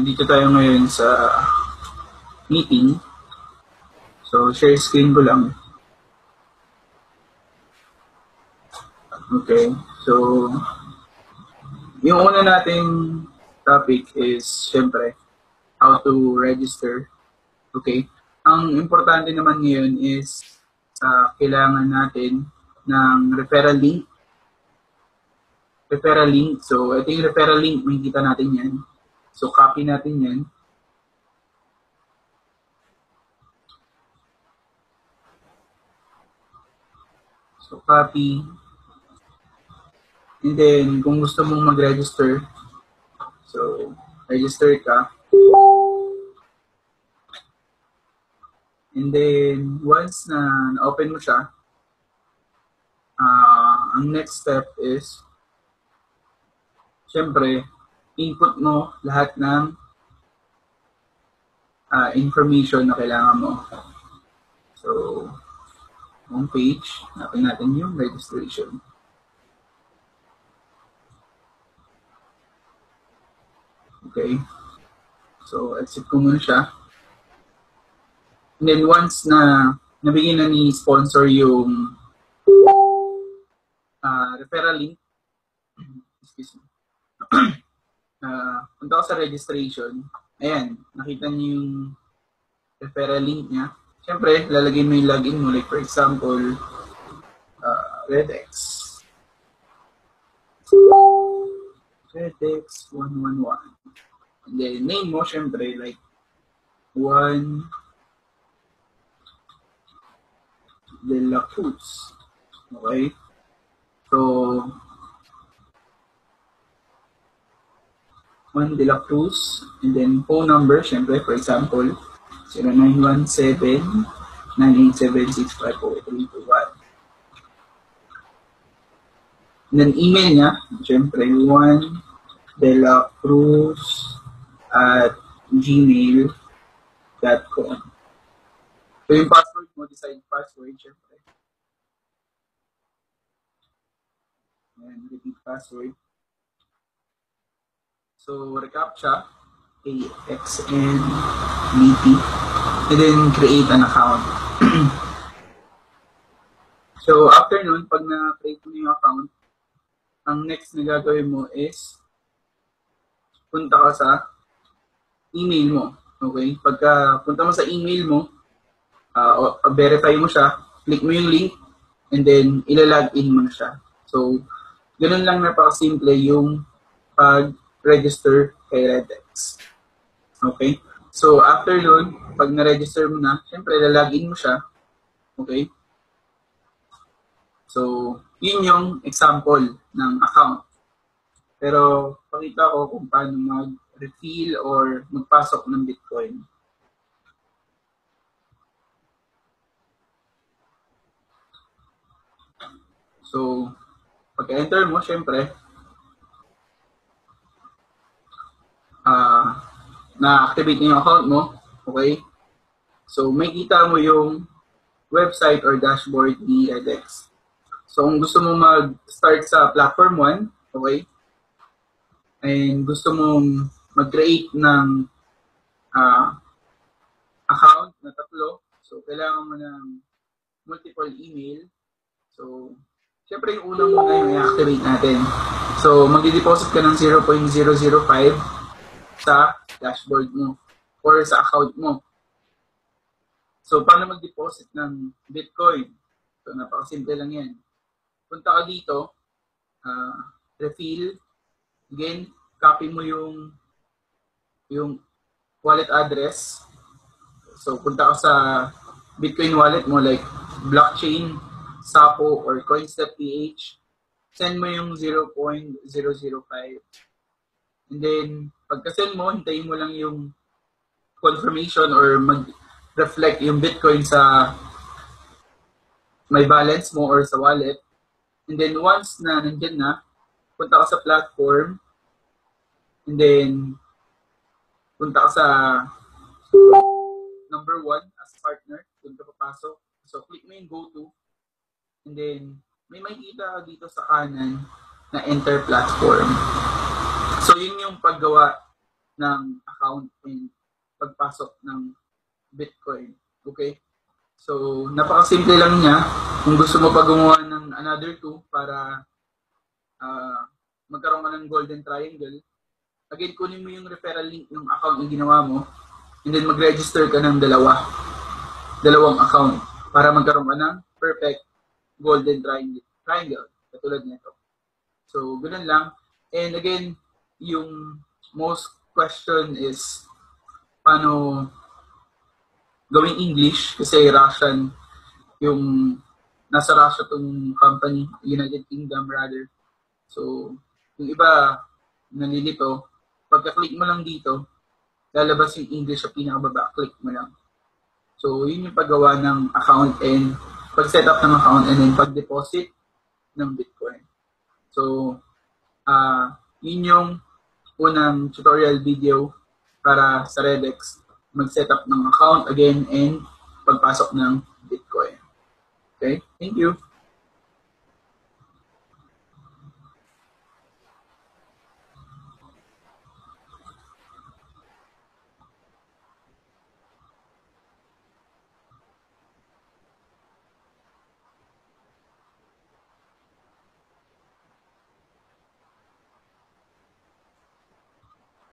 Dito tayo ngayon sa meeting. So, share screen ko lang. Okay. So, yung una nating topic is, syempre, how to register. Okay. Ang importante naman ngayon is kailangan natin ng referral link. Referral link. So, ito yung referral link. Makikita natin yan. So, copy natin yan. So, copy. And then, kung gusto mong mag-register, so, register ka. And then, once na na-open mo siya, ang next step is, syempre, input mo lahat ng information na kailangan mo. So, home page, natin natin yung registration. Okay. So, exit ko muna siya. And then, once na nabigyan na ni sponsor yung referral link, excuse me, punta ko sa registration, ayan, nakita niyo yung referral link niya. Siyempre, lalagay mo yung login mo, like for example, RedX 111. And then, name mo, siyempre, like, 1 De La Cruz. Okay? So, 1 De La Cruz. And then, phone number, siyempre, for example, 0917-987-650-321. And then, email niya, siyempre, 1 De La Cruz at gmail.com. So, yung password mo, decide password, syempre. And repeat password. So, recaptcha, AXNBT, and then create an account. So, after nun, pag na-create mo yung account, ang next na gagawin mo is punta ka sa email mo. Okay? Pagka punta mo sa email mo, verify mo siya, click mo yung link, and then ilalagin mo na siya. So, ganun lang napaka-simple yung pag-register kay RedX. Okay? So, after yun, pag na-register mo na, syempre, ilalagin mo siya. Okay? So, yun yung example ng account. Pero, pakita ko kung paano mag-refill or magpasok ng Bitcoin. So, pag-enter mo, syempre, na-activate na yung account mo. Okay? So, may kita mo yung website or dashboard ni RedX. So, kung gusto mo mag-start sa platform 1, okay, and gusto mong mag-create ng account na 3, so, kailangan mo ng multiple email. So, syempre yung unang muna yung i-activate natin. So, mag-deposit ka ng 0.005 sa dashboard mo or sa account mo. So, paano mag-deposit ng Bitcoin? So, napakasimple lang yan. Punta ka dito, refill, again, copy mo yung wallet address. So, punta ka sa Bitcoin wallet mo like blockchain, Sapo, or coins.ph. Send mo yung 0.005. And then, pagka-send mo, hintayin mo lang yung confirmation or mag-reflect yung Bitcoin sa may balance mo or sa wallet. And then, once na nandyan na, punta ka sa platform. And then, punta ka sa number 1 as partner. Doon ka papasok. So, click mo yung go-to. And then, may makikita ka dito sa kanan na enter platform. So, yun yung paggawa ng account and pagpasok ng Bitcoin. Okay? So, napakasimple lang niya. Kung gusto mo pa gumawa ng another two para magkaroon ka ng golden triangle, again, kunin mo yung referral link ng account na ginawa mo and then mag-register ka ng dalawang account para magkaroon ka ng perfect golden triangle katulad nito. So, ganun lang. And again, yung most question is paano gawing English kasi Russian yung nasa Russia tong company, United Kingdom rather. So, yung iba nalilito, pagka-click mo lang dito, lalabas yung English sa pinakababa, click mo lang. So, yun yung paggawa ng account and pag-set up ng account and then pag-deposit ng Bitcoin. So, yun yung unang tutorial video para sa Redex mag-set up ng account again and pagpasok ng Bitcoin. Okay? Thank you.